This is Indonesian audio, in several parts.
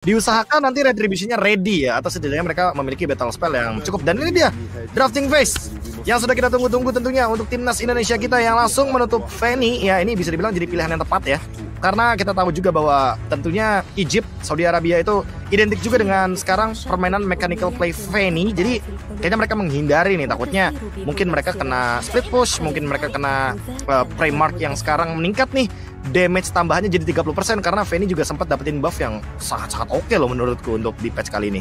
diusahakan nanti retribution-nya ready ya, atau setidaknya mereka memiliki battle spell yang cukup. Dan ini dia drafting phase yang sudah kita tunggu-tunggu tentunya untuk timnas Indonesia kita yang langsung menutup Fanny. Ya, ini bisa dibilang jadi pilihan yang tepat ya, karena kita tahu juga bahwa tentunya Egypt, Saudi Arabia itu identik juga dengan sekarang permainan mechanical play Fanny. Jadi kayaknya mereka menghindari nih, takutnya mungkin mereka kena split push, mungkin mereka kena prey mark yang sekarang meningkat nih. Damage tambahannya jadi 30% karena Fanny juga sempat dapetin buff yang sangat-sangat oke loh menurutku untuk di patch kali ini.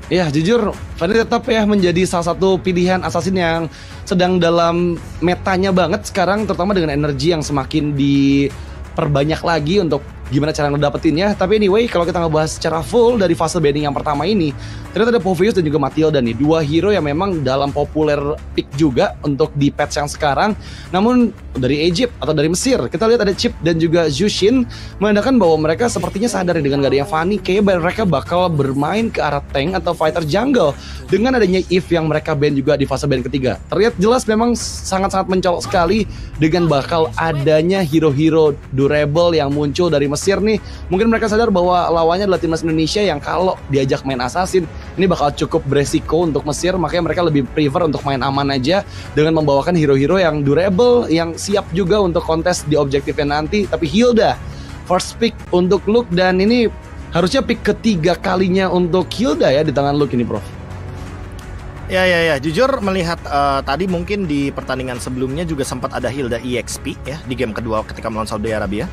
Ya jujur, Fanny tetap ya menjadi salah satu pilihan assassin yang sedang dalam metanya banget sekarang, terutama dengan energi yang semakin diperbanyak lagi untuk gimana cara ngedapetinnya. Tapi anyway, kalau kita ngebahas secara full dari fase banning yang pertama ini, ternyata ada Povius dan juga Matilda nih, dua hero yang memang dalam populer pick juga untuk di patch yang sekarang. Namun dari Egypt atau dari Mesir, kita lihat ada Chip dan juga Jushin, menandakan bahwa mereka sepertinya sadar dengan gak ada yang Fanny, kayaknya mereka bakal bermain ke arah tank atau fighter jungle. Dengan adanya Eve yang mereka ban juga di fase ban ketiga, terlihat jelas memang sangat-sangat mencolok sekali dengan bakal adanya hero-hero durable yang muncul dari Mesir nih. Mungkin mereka sadar bahwa lawannya adalah timnas Indonesia yang kalau diajak main assassin ini bakal cukup beresiko untuk Mesir, makanya mereka lebih prefer untuk main aman aja dengan membawakan hero-hero yang durable, yang siap juga untuk kontes di objektifnya nanti. Tapi Hilda first pick untuk Luke, dan ini harusnya pick ketiga kalinya untuk Hilda ya di tangan Luke ini, Prof. Ya, jujur melihat tadi mungkin di pertandingan sebelumnya juga sempat ada Hilda EXP ya di game kedua ketika melawan Saudi Arabia.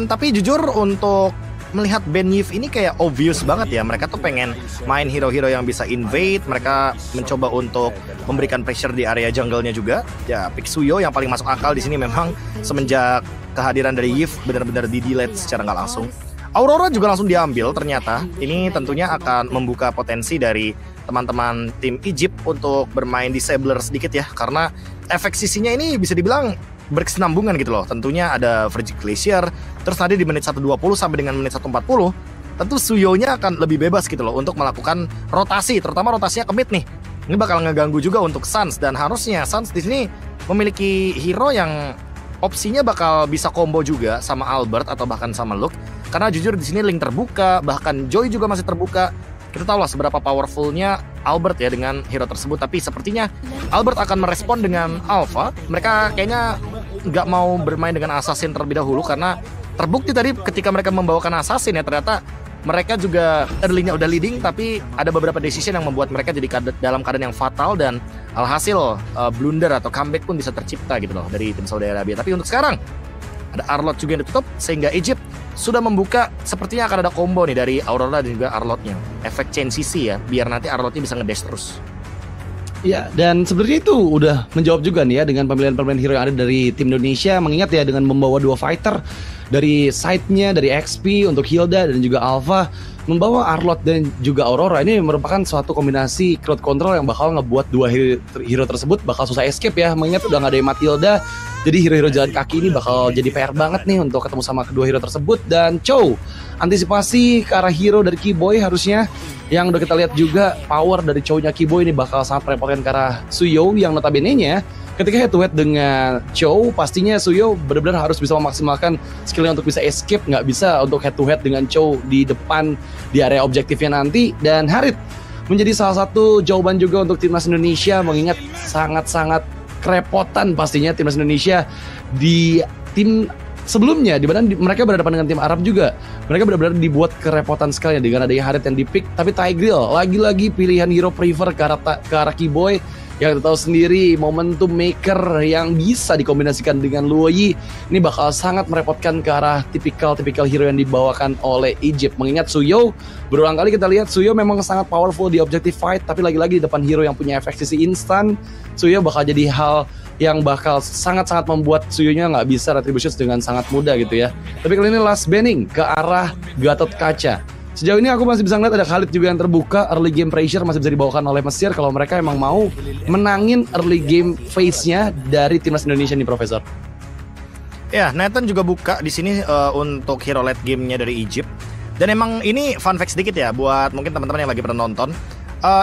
Tapi jujur untuk melihat Ben Yves ini kayak obvious banget ya, mereka tuh pengen main hero-hero yang bisa invade, mereka mencoba untuk memberikan pressure di area jungle-nya juga. Ya, pick Suyo yang paling masuk akal di sini memang semenjak kehadiran dari Yves benar-benar di-delete secara nggak langsung. Aurora juga langsung diambil ternyata. Ini tentunya akan membuka potensi dari teman-teman tim Egypt untuk bermain disabler sedikit ya, karena efek sisinya ini bisa dibilang berkesinambungan gitu loh. Tentunya ada Virgin Glacier, terus tadi di menit 1.20 sampai dengan menit 1.40 tentu Suyo-nya akan lebih bebas gitu loh untuk melakukan rotasi, terutama rotasinya ke mid nih. Ini bakal ngeganggu juga untuk Suns, dan harusnya Suns di sini memiliki hero yang opsinya bakal bisa combo juga sama Albert atau bahkan sama Luke, karena jujur di sini link terbuka, bahkan Joy juga masih terbuka. Kita tahu lah seberapa powerfulnya Albert ya dengan hero tersebut, tapi sepertinya Albert akan merespon dengan Alpha. Mereka kayaknya nggak mau bermain dengan Assassin terlebih dahulu, karena terbukti tadi ketika mereka membawakan Assassin ya, ternyata mereka juga early-nya udah leading, tapi ada beberapa decision yang membuat mereka jadi dalam keadaan yang fatal, dan alhasil blunder atau comeback pun bisa tercipta gitu loh dari tim Saudi Arabia. Tapi untuk sekarang ada Arlot juga yang ditutup, sehingga Egypt sudah membuka, sepertinya akan ada combo nih dari Aurora dan juga Arlotnya. Efek chain CC ya, biar nanti Arlotnya bisa ngedash terus. Ya, dan sebenarnya itu udah menjawab juga nih ya dengan pemilihan-pemilihan hero yang ada dari tim Indonesia. Mengingat ya dengan membawa dua fighter dari side-nya, dari XP untuk Hilda dan juga Alpha, membawa Arlot dan juga Aurora, ini merupakan suatu kombinasi crowd control yang bakal ngebuat dua hero tersebut bakal susah escape ya. Mengingat udah gak ada Matilda, jadi hero-hero jalan kaki ini bakal jadi PR banget nih untuk ketemu sama kedua hero tersebut. Dan Chow, antisipasi ke arah hero dari Kiboy harusnya, yang udah kita lihat juga power dari Chow-nya Kiboy ini bakal sangat merepotkan ke arah Suyo, yang notabene-nya ketika head to head dengan Chow, pastinya Suyo benar-benar harus bisa memaksimalkan skillnya untuk bisa escape, nggak bisa untuk head to head dengan Chow di depan di area objektifnya nanti. Dan Harit menjadi salah satu jawaban juga untuk timnas Indonesia, mengingat sangat-sangat kerepotan pastinya timnas Indonesia di tim sebelumnya, di mana mereka berhadapan dengan tim Arab juga. Mereka benar-benar dibuat kerepotan sekali dengan adanya Harit yang di-pick. Tapi Tigreal lagi-lagi pilihan hero prefer ke arah Kiboy, yang kita tahu sendiri momentum maker yang bisa dikombinasikan dengan Luoyi. Ini bakal sangat merepotkan ke arah tipikal hero yang dibawakan oleh Egypt. Mengingat Suyo, berulang kali kita lihat Suyo memang sangat powerful di objective fight, tapi lagi-lagi di depan hero yang punya efek sisi instan, Suyo bakal jadi hal yang bakal sangat-sangat membuat Suyo-nya nggak bisa retributions dengan sangat mudah gitu ya. Tapi kali ini last banning ke arah Gatot Kaca. Sejauh ini aku masih bisa ngeliat ada Khalid juga yang terbuka. Early game pressure masih bisa dibawakan oleh Mesir kalau mereka emang mau menangin early game phase-nya dari timnas Indonesia nih, Profesor. Ya, Nathan juga buka di sini untuk hero late game-nya dari Egypt. Dan emang ini fun fact sedikit ya buat mungkin teman-teman yang lagi pernah nonton.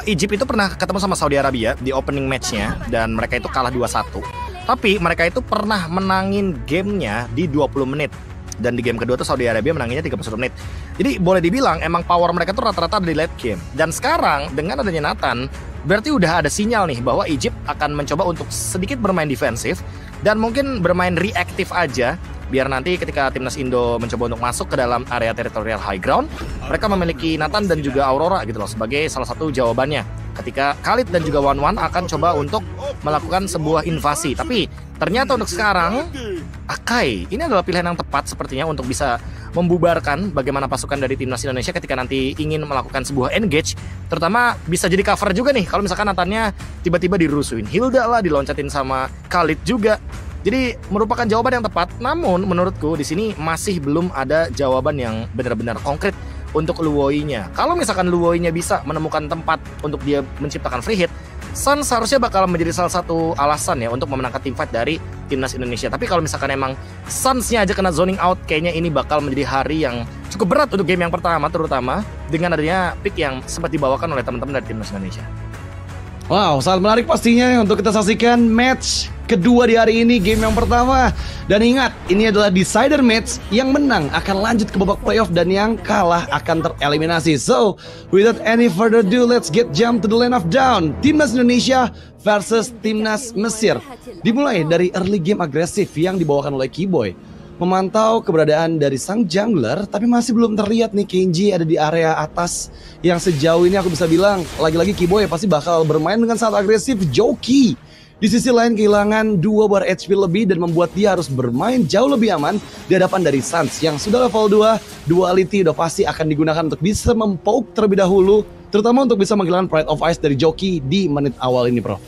Egypt itu pernah ketemu sama Saudi Arabia di opening match-nya, dan mereka itu kalah 2-1. Tapi mereka itu pernah menangin gamenya di 20 menit. Dan di game kedua tuh Saudi Arabia menanginnya 31 menit. Jadi boleh dibilang emang power mereka tuh rata-rata di late game. Dan sekarang dengan adanya Nathan, berarti udah ada sinyal nih bahwa Egypt akan mencoba untuk sedikit bermain defensif dan mungkin bermain reaktif aja, biar nanti ketika timnas Indo mencoba untuk masuk ke dalam area teritorial high ground, mereka memiliki Nathan dan juga Aurora gitu loh sebagai salah satu jawabannya. Ketika Khalid dan juga Wan Wan akan coba untuk melakukan sebuah invasi. Tapi ternyata untuk sekarang Akai ini adalah pilihan yang tepat sepertinya untuk bisa membubarkan bagaimana pasukan dari timnas Indonesia ketika nanti ingin melakukan sebuah engage. Terutama bisa jadi cover juga nih kalau misalkan Nathannya tiba-tiba dirusuin Hilda lah, diloncatin sama Khalid juga. Jadi merupakan jawaban yang tepat. Namun menurutku di sini masih belum ada jawaban yang benar-benar konkret untuk Luoyi-nya. Kalau misalkan Luoyi-nya bisa menemukan tempat untuk dia menciptakan free hit, Suns seharusnya bakal menjadi salah satu alasan ya untuk memenangkan teamfight dari timnas Indonesia. Tapi kalau misalkan emang Suns-nya aja kena zoning out, kayaknya ini bakal menjadi hari yang cukup berat untuk game yang pertama, terutama dengan adanya pick yang sempat dibawakan oleh teman-teman dari timnas Indonesia. Wow, sangat menarik pastinya untuk kita saksikan match kedua di hari ini, game yang pertama. Dan ingat, ini adalah decider match. Yang menang akan lanjut ke babak playoff dan yang kalah akan tereliminasi. So, without any further ado, let's get jump to the line of down. Timnas Indonesia versus Timnas Mesir. Dimulai dari early game agresif yang dibawakan oleh Kiboy. Memantau keberadaan dari sang jungler, tapi masih belum terlihat nih Kenji ada di area atas. Yang sejauh ini aku bisa bilang, lagi-lagi Kiboy pasti bakal bermain dengan sangat agresif. Joki di sisi lain kehilangan 2 bar HP lebih dan membuat dia harus bermain jauh lebih aman di hadapan dari Suns yang sudah level 2. Duality udah pasti akan digunakan untuk bisa mempoke terlebih dahulu, terutama untuk bisa menghilangkan Pride of Ice dari Joki di menit awal ini, Bro.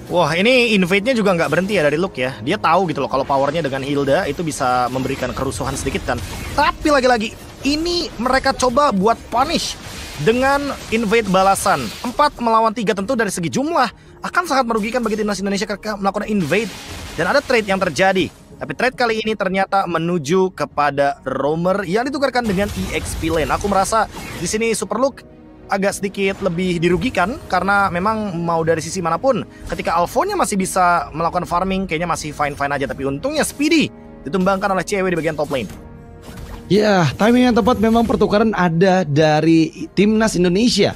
Wah, ini invade-nya juga nggak berhenti ya dari Luke ya. Dia tahu gitu loh kalau powernya dengan Hilda itu bisa memberikan kerusuhan sedikit kan. Tapi lagi-lagi ini mereka coba buat punish dengan invade balasan 4 melawan 3. Tentu dari segi jumlah akan sangat merugikan bagi timnas Indonesia ketika melakukan invade. Dan ada trade yang terjadi. Tapi trade kali ini ternyata menuju kepada Roamer yang ditukarkan dengan EXP lane. Aku merasa di sini Super Luke agak sedikit lebih dirugikan karena memang mau dari sisi manapun ketika Alpha-nya masih bisa melakukan farming kayaknya masih fine-fine aja, tapi untungnya Speedy ditumbangkan oleh cewek di bagian top lane. Ya, timing yang tepat memang pertukaran ada dari timnas Indonesia.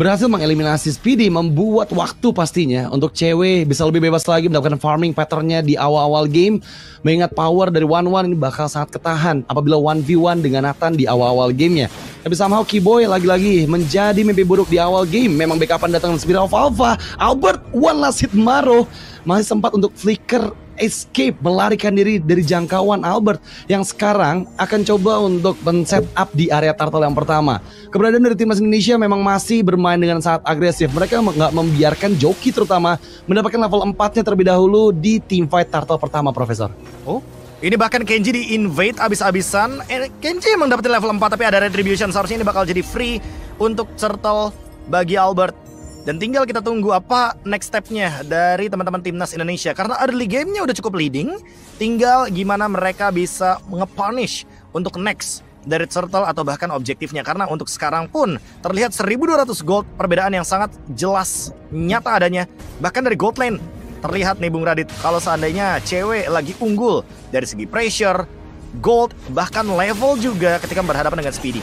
Berhasil mengeliminasi Speedy, membuat waktu pastinya untuk cewek bisa lebih bebas lagi melakukan farming patternnya di awal-awal game. Mengingat power dari Wan Wan ini bakal sangat ketahan apabila 1v1 dengan Nathan di awal-awal gamenya. Tapi somehow Kiboy lagi-lagi menjadi mimpi buruk di awal game. Memang backupan datang dari Spirit of Alpha. Albert one last hit Maro masih sempat untuk flicker escape, melarikan diri dari jangkauan Albert yang sekarang akan coba untuk men-set up di area turtle yang pertama. Keberadaan dari timnas Indonesia memang masih bermain dengan sangat agresif. Mereka nggak membiarkan Joki terutama mendapatkan level 4-nya terlebih dahulu di teamfight turtle pertama, Profesor. Oh, ini bahkan Kenji di invade abis-abisan. Kenji emang dapetin level 4 tapi ada retribution. Seharusnya ini bakal jadi free untuk turtle bagi Albert. Dan tinggal kita tunggu apa next step-nya dari teman-teman timnas Indonesia. Karena early game-nya udah cukup leading. Tinggal gimana mereka bisa nge-punish untuk next dari turtle atau bahkan objektifnya. Karena untuk sekarang pun terlihat 1200 gold, perbedaan yang sangat jelas nyata adanya. Bahkan dari gold lane terlihat nih Bung Radit, kalau seandainya cewek lagi unggul dari segi pressure, gold, bahkan level juga ketika berhadapan dengan Speedy.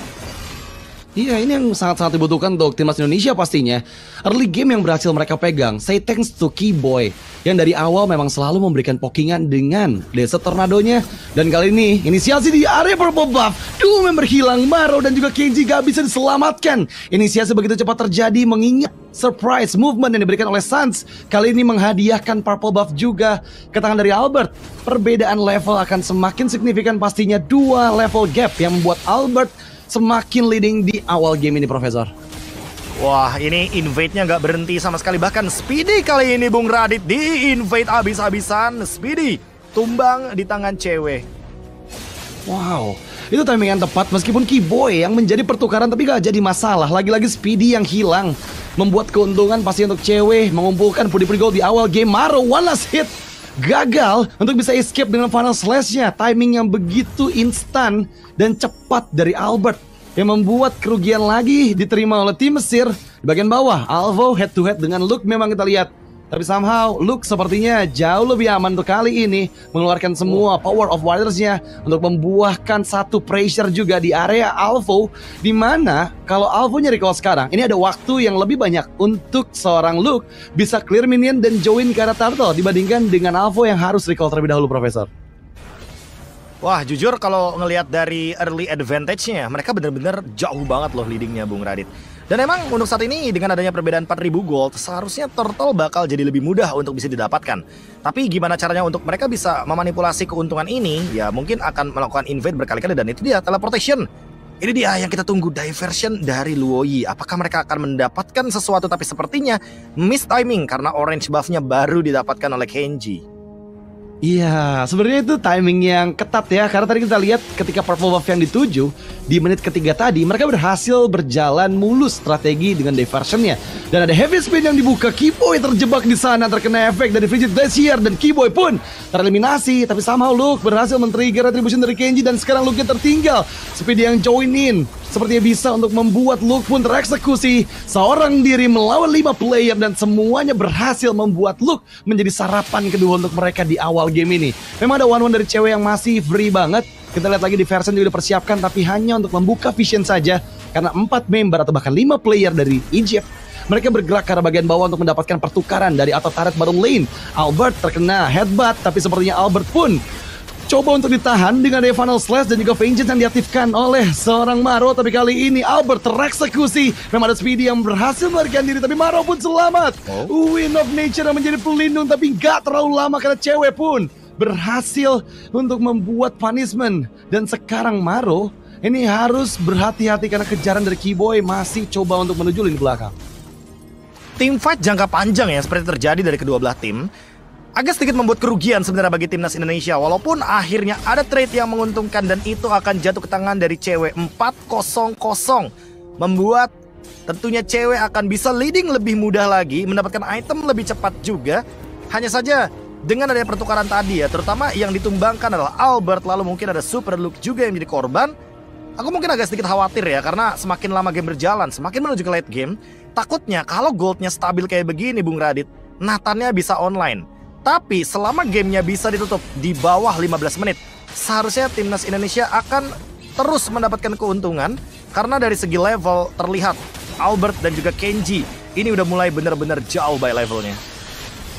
Iya, ini yang sangat-sangat dibutuhkan untuk timnas Indonesia pastinya. Early game yang berhasil mereka pegang, say thanks to Kiboy yang dari awal memang selalu memberikan pokingan dengan Desert Tornado-nya. Dan kali ini inisiasi di area purple buff, dua member hilang, Maro dan juga Kenji gak bisa diselamatkan. Inisiasi begitu cepat terjadi mengingat surprise movement yang diberikan oleh Suns. Kali ini menghadiahkan purple buff juga ke tangan dari Albert. Perbedaan level akan semakin signifikan pastinya, 2 level gap yang membuat Albert semakin leading di awal game ini, Profesor. Wah, ini invade-nya nggak berhenti sama sekali. Bahkan Speedy kali ini Bung Radit di-invade abis-abisan. Speedy tumbang di tangan cewek. Wow, itu timing yang tepat meskipun Kiboy yang menjadi pertukaran tapi gak jadi masalah. Lagi-lagi Speedy yang hilang membuat keuntungan pasti untuk cewek mengumpulkan pudi-pudi gold di awal game. Maro one last hit gagal untuk bisa escape dengan final slash-nya. Timing yang begitu instan dan cepat dari Albert yang membuat kerugian lagi diterima oleh tim Mesir. Di bagian bawah, Alvo head to head dengan Luke. Memang kita lihat Tapi somehow Luke sepertinya jauh lebih aman untuk kali ini mengeluarkan semua power of warriors-nya untuk membuahkan satu pressure juga di area Alvo, di mana kalau Alvo-nya recall sekarang, ini ada waktu yang lebih banyak untuk seorang Luke bisa clear minion dan join ke arah turtle dibandingkan dengan Alvo yang harus recall terlebih dahulu, Profesor. Wah, jujur kalau ngelihat dari early advantage-nya, mereka bener-bener jauh banget loh leading-nya, Bung Radit. Dan emang untuk saat ini dengan adanya perbedaan 4.000 gold, seharusnya turtle bakal jadi lebih mudah untuk bisa didapatkan. Tapi gimana caranya untuk mereka bisa memanipulasi keuntungan ini? Ya mungkin akan melakukan invade berkali-kali, dan itu dia teleportation. Ini dia yang kita tunggu, diversion dari Luoyi. Apakah mereka akan mendapatkan sesuatu, tapi sepertinya miss timing karena orange buff-nya baru didapatkan oleh Kenji. Iya, sebenarnya itu timing yang ketat ya, karena tadi kita lihat ketika purple buff yang dituju di menit ketiga tadi, mereka berhasil berjalan mulus strategi dengan diversionnya. Dan ada heavy spin yang dibuka, Keyboy terjebak di sana, terkena efek dari Frigid Glacier, dan Keyboy pun tereliminasi. Tapi somehow Luke berhasil men-trigger retribution dari Kenji, dan sekarang Luke-nya tertinggal. Speed yang join in, sepertinya bisa untuk membuat Luke pun tereksekusi seorang diri melawan 5 player, dan semuanya berhasil membuat Luke menjadi sarapan kedua untuk mereka di awal game ini. Memang ada one-one dari cewek yang masih free banget. Kita lihat lagi di version juga dipersiapkan, tapi hanya untuk membuka vision saja, karena 4 member atau bahkan 5 player dari Egypt, mereka bergerak ke arah bagian bawah untuk mendapatkan pertukaran dari auto turret bottom lane. Albert terkena headbutt, tapi sepertinya Albert pun coba untuk ditahan dengan Final Slash dan juga Vengeance yang diaktifkan oleh seorang Maro. Tapi kali ini Albert tereksekusi. Memang ada Speedy yang berhasil melarikan diri, tapi Maro pun selamat. Wind of Nature yang menjadi pelindung, tapi gak terlalu lama karena cewek pun berhasil untuk membuat punishment. Dan sekarang Maro ini harus berhati-hati karena kejaran dari Keyboy masih coba untuk menuju lini belakang. Team fight jangka panjang ya seperti terjadi dari kedua belah tim agak sedikit membuat kerugian sebenarnya bagi timnas Indonesia, walaupun akhirnya ada trade yang menguntungkan dan itu akan jatuh ke tangan dari cewek 4-0-0, membuat tentunya cewek akan bisa leading lebih mudah lagi, mendapatkan item lebih cepat juga. Hanya saja dengan adanya pertukaran tadi ya, terutama yang ditumbangkan adalah Albert, lalu mungkin ada Super Luke juga yang menjadi korban. Aku mungkin agak sedikit khawatir ya, karena semakin lama game berjalan, semakin menuju ke late game, takutnya kalau goldnya stabil kayak begini Bung Radit, Nathannya bisa online. Tapi selama gamenya bisa ditutup di bawah 15 menit, seharusnya timnas Indonesia akan terus mendapatkan keuntungan, karena dari segi level terlihat Albert dan juga Kenji ini udah mulai benar-benar jauh by levelnya.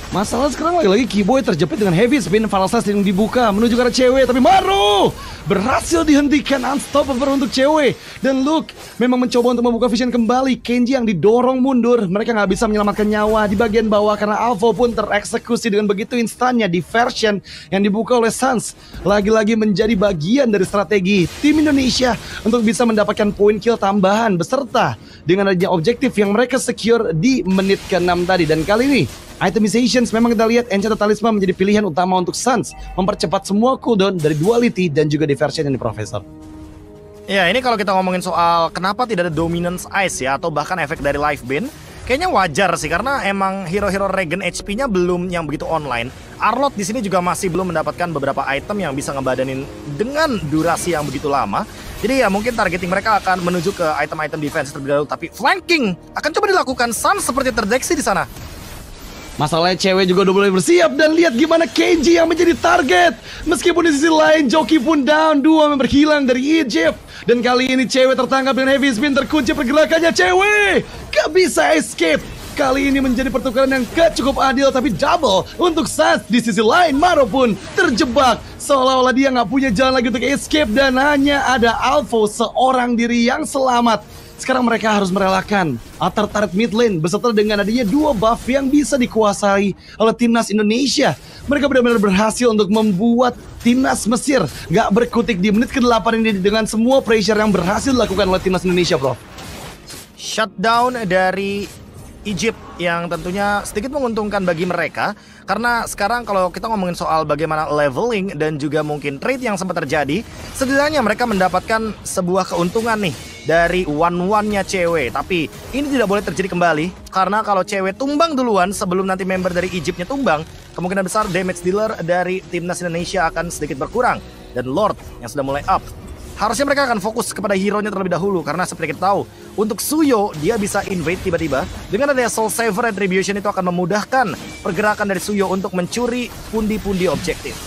Masalah sekarang lagi-lagi Keyboy terjepit dengan heavy spin Final Slash yang dibuka menuju ke arah cewek, tapi Maro berhasil dihentikan, unstoppable untuk cewek. Dan Luke memang mencoba untuk membuka vision kembali. Kenji yang didorong mundur, mereka nggak bisa menyelamatkan nyawa di bagian bawah karena Alvo pun tereksekusi dengan begitu instannya. Diversion yang dibuka oleh Suns lagi-lagi menjadi bagian dari strategi tim Indonesia untuk bisa mendapatkan poin kill tambahan beserta dengan adanya objektif yang mereka secure di menit ke-6 tadi. Dan kali ini itemizations memang kita lihat Enchanted Talisman menjadi pilihan utama untuk Suns, mempercepat semua cooldown dari duality dan juga diversion yang di Profesor. Ya, ini kalau kita ngomongin soal kenapa tidak ada dominance ice ya, atau bahkan efek dari life bin, kayaknya wajar sih karena emang hero-hero regen HP-nya belum yang begitu online. Arlott di sini juga masih belum mendapatkan beberapa item yang bisa ngebadanin dengan durasi yang begitu lama. Jadi ya mungkin targeting mereka akan menuju ke item-item defense terlebih dahulu, tapi flanking akan coba dilakukan Suns seperti terdeteksi di sana. Masalahnya cewek juga udah mulai bersiap, dan lihat gimana Kenji yang menjadi target. Meskipun di sisi lain Joki pun down, 2 member hilang dari Egypt. Dan kali ini cewek tertangkap dengan heavy spin, terkunci pergerakannya cewek. Gak bisa escape. Kali ini menjadi pertukaran yang gak cukup adil, tapi double untuk Suns. Di sisi lain Maro pun terjebak, seolah-olah dia gak punya jalan lagi untuk escape, dan hanya ada Alvo seorang diri yang selamat. Sekarang mereka harus merelakan outer turret mid lane beserta dengan adanya 2 buff yang bisa dikuasai oleh timnas Indonesia. Mereka benar-benar berhasil untuk membuat timnas Mesir gak berkutik di menit ke-8 ini dengan semua pressure yang berhasil dilakukan oleh timnas Indonesia, bro. Shutdown dari Egypt yang tentunya sedikit menguntungkan bagi mereka, karena sekarang kalau kita ngomongin soal bagaimana leveling dan juga mungkin trade yang sempat terjadi, setidaknya mereka mendapatkan sebuah keuntungan nih dari one-one-nya cewek. Tapi ini tidak boleh terjadi kembali, karena kalau cewek tumbang duluan sebelum nanti member dari Egyptnya tumbang, kemungkinan besar damage dealer dari timnas Indonesia akan sedikit berkurang. Dan Lord yang sudah mulai up harusnya mereka akan fokus kepada hero-nya terlebih dahulu. Karena seperti kita tahu, untuk Suyo, dia bisa invade tiba-tiba. Dengan adanya Soul Saver Retribution itu akan memudahkan pergerakan dari Suyo untuk mencuri pundi-pundi objektif.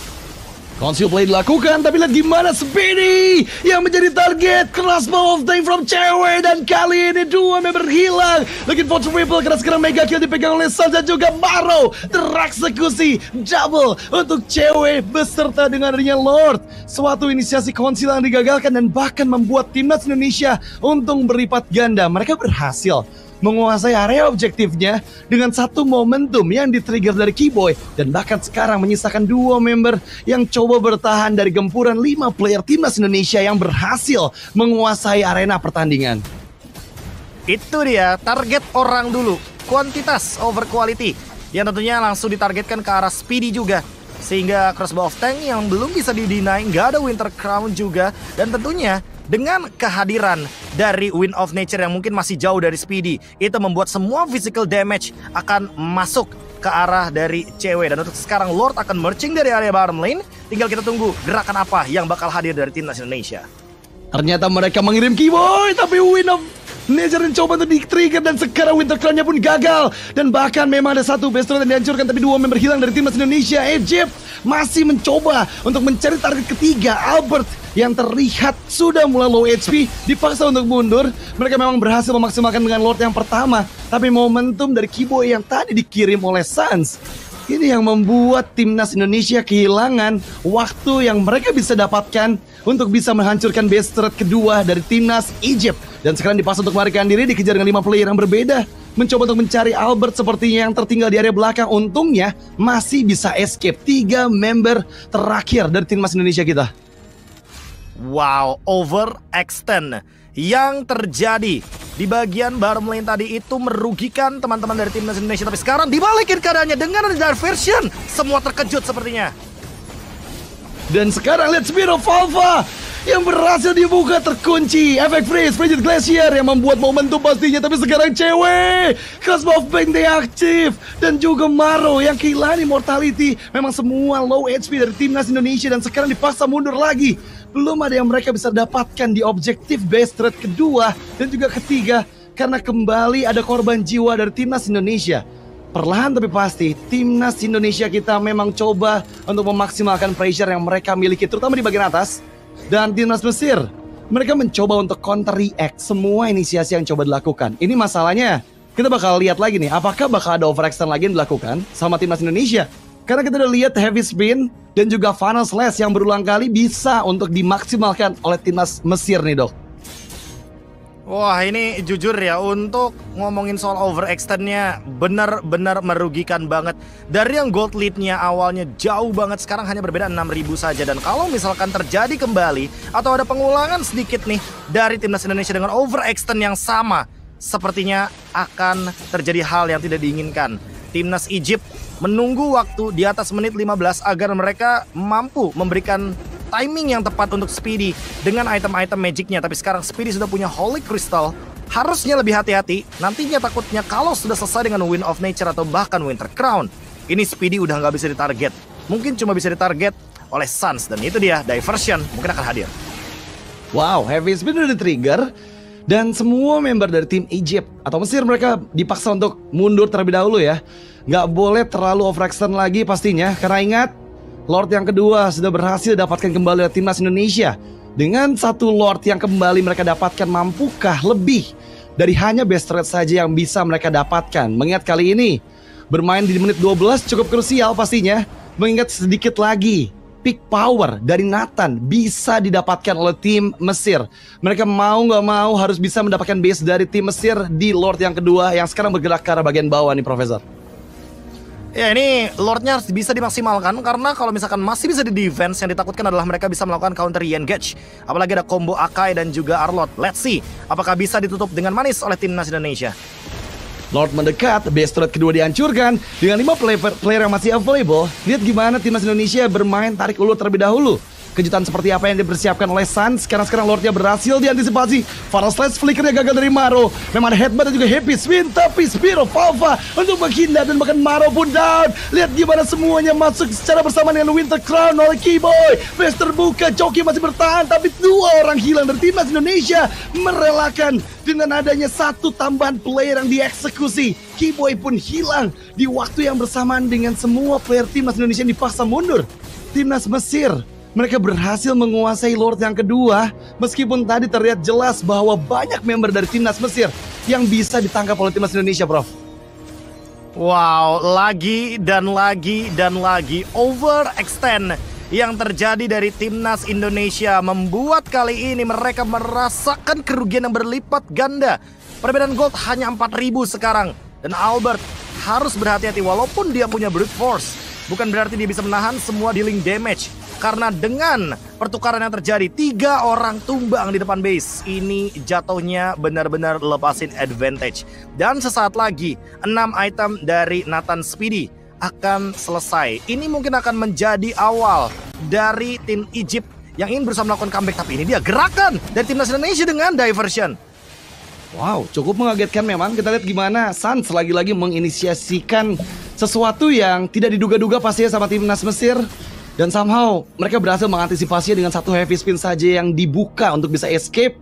Conceal play dilakukan, tapi lihat gimana Speedy yang menjadi target. Crossbow of Time from cewek, dan kali ini dua member hilang. Looking for triple, karena sekarang mega kill dipegang oleh Sans dan juga Maro. Tereksekusi double untuk cewek beserta dengan adanya Lord. Suatu inisiasi Conceal yang digagalkan dan bahkan membuat timnas Indonesia untung berlipat ganda. Mereka berhasil menguasai area objektifnya dengan satu momentum yang di-trigger dari Keyboy, dan bahkan sekarang menyisakan dua member yang coba bertahan dari gempuran 5 player timnas Indonesia yang berhasil menguasai arena pertandingan. Itu dia, target orang dulu, kuantitas over quality, yang tentunya langsung ditargetkan ke arah Speedy juga. Sehingga Crossbow of Tank yang belum bisa di-deny, nggak ada Winter Crown juga, dan tentunya dengan kehadiran dari Wind of Nature yang mungkin masih jauh dari Speedy, itu membuat semua physical damage akan masuk ke arah dari cewek. Dan untuk sekarang Lord akan marching dari area bottom lane. Tinggal kita tunggu gerakan apa yang bakal hadir dari timnas Indonesia. Ternyata mereka mengirim Keyboy, tapi Wind of Nature coba untuk di-trigger, dan sekarang Winter Crown-nya pun gagal. Dan bahkan memang ada satu best yang dihancurkan, tapi dua member hilang dari timnas Indonesia. Egypt masih mencoba untuk mencari target ketiga, Albert, yang terlihat sudah mulai low HP, dipaksa untuk mundur. Mereka memang berhasil memaksimalkan dengan Lord yang pertama, tapi momentum dari Keyboy yang tadi dikirim oleh Sans, ini yang membuat timnas Indonesia kehilangan waktu yang mereka bisa dapatkan untuk bisa menghancurkan base threat kedua dari timnas Egypt. Dan sekarang dipaksa untuk melarikan diri, dikejar dengan 5 player yang berbeda, mencoba untuk mencari Albert sepertinya yang tertinggal di area belakang. Untungnya masih bisa escape 3 member terakhir dari timnas Indonesia kita. Wow, overextend yang terjadi di bagian bottom lane tadi itu merugikan teman-teman dari timnas Indonesia. Tapi sekarang dibalikin keadaannya dengan ada diversion. Semua terkejut sepertinya. Dan sekarang lihat Speed of Alpha yang berhasil dibuka, terkunci. Efek freeze, Frigid Glacier yang membuat momentum pastinya. Tapi sekarang cewek, Crossbow of Bank deaktif, dan juga Maro yang kehilangan immortality. Memang semua low HP dari timnas Indonesia, dan sekarang dipaksa mundur lagi. Belum ada yang mereka bisa dapatkan di objektif base threat kedua dan juga ketiga, karena kembali ada korban jiwa dari timnas Indonesia. Perlahan tapi pasti, timnas Indonesia kita memang coba untuk memaksimalkan pressure yang mereka miliki, terutama di bagian atas. Dan timnas Mesir, mereka mencoba untuk counter react semua inisiasi yang coba dilakukan. Ini masalahnya, kita bakal lihat lagi nih, apakah bakal ada overextend lagi yang dilakukan sama timnas Indonesia. Karena kita udah lihat heavy spin dan juga funnel slash yang berulang kali bisa untuk dimaksimalkan oleh timnas Mesir nih, Dok. Wah, ini jujur ya, untuk ngomongin soal overextendnya benar-benar merugikan banget. Dari yang gold lead-nya awalnya jauh banget, sekarang hanya berbeda 6.000 saja. Dan kalau misalkan terjadi kembali atau ada pengulangan sedikit nih dari timnas Indonesia dengan overextend yang sama, sepertinya akan terjadi hal yang tidak diinginkan. Timnas Egypt menunggu waktu di atas menit 15 agar mereka mampu memberikan timing yang tepat untuk Speedy dengan item-item magicnya. Tapi sekarang Speedy sudah punya Holy Crystal, harusnya lebih hati-hati. Nantinya takutnya kalau sudah selesai dengan Wind of Nature atau bahkan Winter Crown, ini Speedy udah nggak bisa ditarget. Mungkin cuma bisa ditarget oleh Sans, dan itu dia, diversion mungkin akan hadir. Wow, heavy spin udah di-trigger, dan semua member dari tim Egypt atau Mesir mereka dipaksa untuk mundur terlebih dahulu ya. Nggak boleh terlalu overextend lagi pastinya, karena ingat, Lord yang kedua sudah berhasil dapatkan kembali oleh timnas Indonesia. Dengan satu Lord yang kembali mereka dapatkan, mampukah lebih dari hanya best threat saja yang bisa mereka dapatkan? Mengingat kali ini bermain di menit 12 cukup krusial pastinya. Mengingat sedikit lagi peak power dari Nathan bisa didapatkan oleh tim Mesir. Mereka mau nggak mau harus bisa mendapatkan base dari tim Mesir di Lord yang kedua yang sekarang bergerak ke arah bagian bawah nih, Profesor. Ya, ini Lordnya harus bisa dimaksimalkan, karena kalau misalkan masih bisa di defense, yang ditakutkan adalah mereka bisa melakukan counter re-engage. Apalagi ada combo Akai dan juga Arlott. Let's see apakah bisa ditutup dengan manis oleh timnas Indonesia. Lord mendekat, base threat kedua dihancurkan dengan 5 player yang masih available. Lihat gimana timnas Indonesia bermain tarik ulur terlebih dahulu. kejutan seperti apa yang dipersiapkan oleh Suns. Sekarang Lordnya berhasil diantisipasi. Final Slash flickernya gagal dari Maro. Memang ada headbutt dan juga happy spin, tapi Spear of Alpha untuk menghindar dan bahkan Maro pun down. Lihat gimana semuanya masuk secara bersama dengan Winter Crown oleh Keyboy. Face terbuka, Coki masih bertahan, tapi 2 orang hilang dari timnas Indonesia. Merelakan dengan adanya 1 tambahan player yang dieksekusi. Keyboy pun hilang di waktu yang bersamaan dengan semua player timnas Indonesia yang dipaksa mundur. Timnas Mesir, mereka berhasil menguasai Lord yang kedua, meskipun tadi terlihat jelas bahwa banyak member dari timnas Mesir yang bisa ditangkap oleh timnas Indonesia, Prof. Wow, lagi dan lagi overextend yang terjadi dari timnas Indonesia membuat kali ini mereka merasakan kerugian yang berlipat ganda. Perbedaan gold hanya 4.000 sekarang, dan Albert harus berhati-hati walaupun dia punya brute force. Bukan berarti dia bisa menahan semua dealing damage. Karena dengan pertukaran yang terjadi, 3 orang tumbang di depan base. Ini jatuhnya benar-benar lepasin advantage. Dan sesaat lagi 6 item dari Nathan Speedy akan selesai. Ini mungkin akan menjadi awal dari tim Egypt yang ingin berusaha melakukan comeback. Tapi ini dia gerakan dari timnas Indonesia dengan diversion. Wow, cukup mengagetkan memang. Kita lihat gimana Suns lagi-lagi menginisiasikan sesuatu yang tidak diduga-duga pastinya sama timnas Mesir. Dan somehow mereka berhasil mengantisipasinya dengan 1 heavy spin saja yang dibuka untuk bisa escape.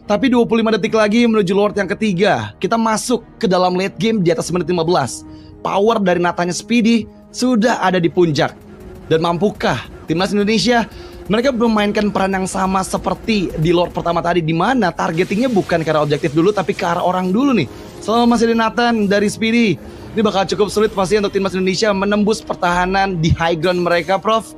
Tapi 25 detik lagi menuju Lord yang ketiga. Kita masuk ke dalam late game di atas menit 15. Power dari Natanya Speedy sudah ada di puncak. Dan mampukah timnas Indonesia? Mereka memainkan peran yang sama seperti di Lord pertama tadi, di mana targetingnya bukan ke arah objektif dulu tapi ke arah orang dulu nih. Selama masih ada Nathan dari Speedy, ini bakal cukup sulit pasti untuk timnas Indonesia menembus pertahanan di high ground mereka, Prof.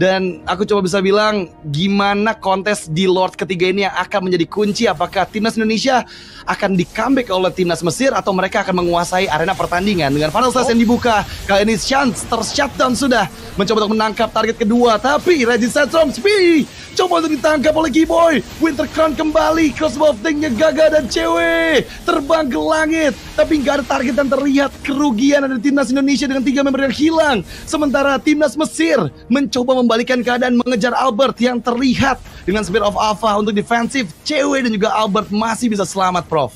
Dan aku coba bisa bilang gimana kontes di Lord ketiga ini yang akan menjadi kunci. Apakah timnas Indonesia akan di comeback oleh timnas Mesir atau mereka akan menguasai arena pertandingan. Dengan final slash yang dibuka, kali ini Chance ter-shutdown sudah mencoba untuk menangkap target kedua, tapi resistance from Speedy coba untuk ditangkap oleh Keyboy. Winter Crown kembali, crossbow tanknya gagal dan cewek terbang ke langit, tapi nggak ada target dan terlihat kerugian dari timnas Indonesia dengan 3 member yang hilang. Sementara timnas Mesir mencoba membalikan keadaan, mengejar Albert yang terlihat dengan Spear of Alpha untuk defensif. Cewek dan juga Albert masih bisa selamat, Prof.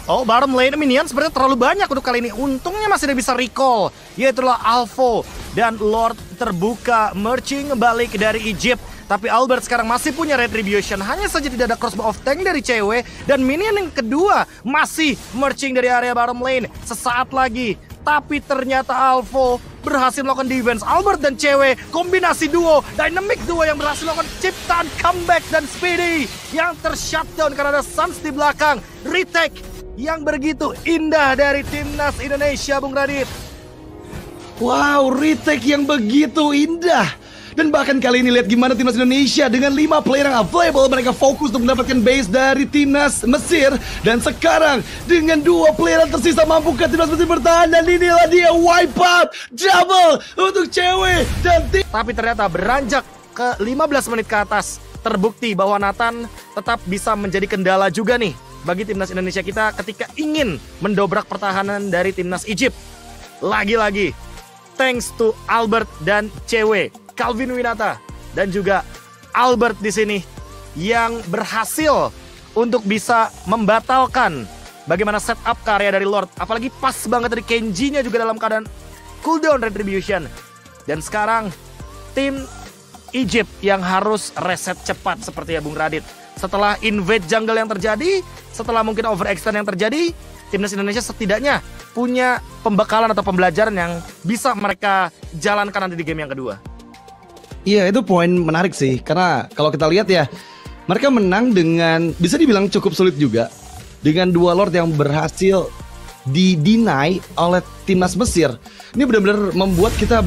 Oh, bottom lane minion sebenarnya terlalu banyak untuk kali ini. Untungnya masih ada bisa recall, yaitulah Alpha dan Lord terbuka merging balik dari Egypt. Tapi Albert sekarang masih punya retribution. Hanya saja tidak ada crossbow of tank dari cewek. Dan minion yang kedua masih merging dari area bottom lane. Sesaat lagi. Tapi ternyata Alpha berhasil melakukan defense. Albert dan cewek, kombinasi duo, dynamic duo yang berhasil melakukan ciptaan comeback. Dan Speedy yang tershutdown karena ada Suns di belakang. Retake yang begitu indah dari timnas Indonesia, Bung Radit. Wow, retake yang begitu indah. Dan bahkan kali ini lihat gimana timnas Indonesia dengan 5 player yang available, mereka fokus untuk mendapatkan base dari timnas Mesir. Dan sekarang dengan 2 player yang tersisa, mampukah timnas Mesir bertahan? Dan inilah dia wipe out double untuk cewek dan tim. Tapi ternyata beranjak ke 15 menit ke atas, terbukti bahwa Nathan tetap bisa menjadi kendala juga nih bagi timnas Indonesia kita ketika ingin mendobrak pertahanan dari timnas Egypt. Lagi-lagi thanks to Albert dan cewek, Calvin Winata dan juga Albert di sini yang berhasil untuk bisa membatalkan bagaimana setup karya dari Lord. Apalagi pas banget dari Kenji-nya juga dalam keadaan cooldown retribution. Dan sekarang tim Egypt yang harus reset cepat seperti ya Bung Radit. Setelah invade jungle yang terjadi, setelah mungkin overextend yang terjadi, timnas Indonesia setidaknya punya pembekalan atau pembelajaran yang bisa mereka jalankan nanti di game yang kedua. Iya, itu poin menarik sih. Karena kalau kita lihat ya, mereka menang dengan bisa dibilang cukup sulit juga. Dengan 2 Lord yang berhasil di-deny oleh timnas Mesir. Ini benar-benar membuat kita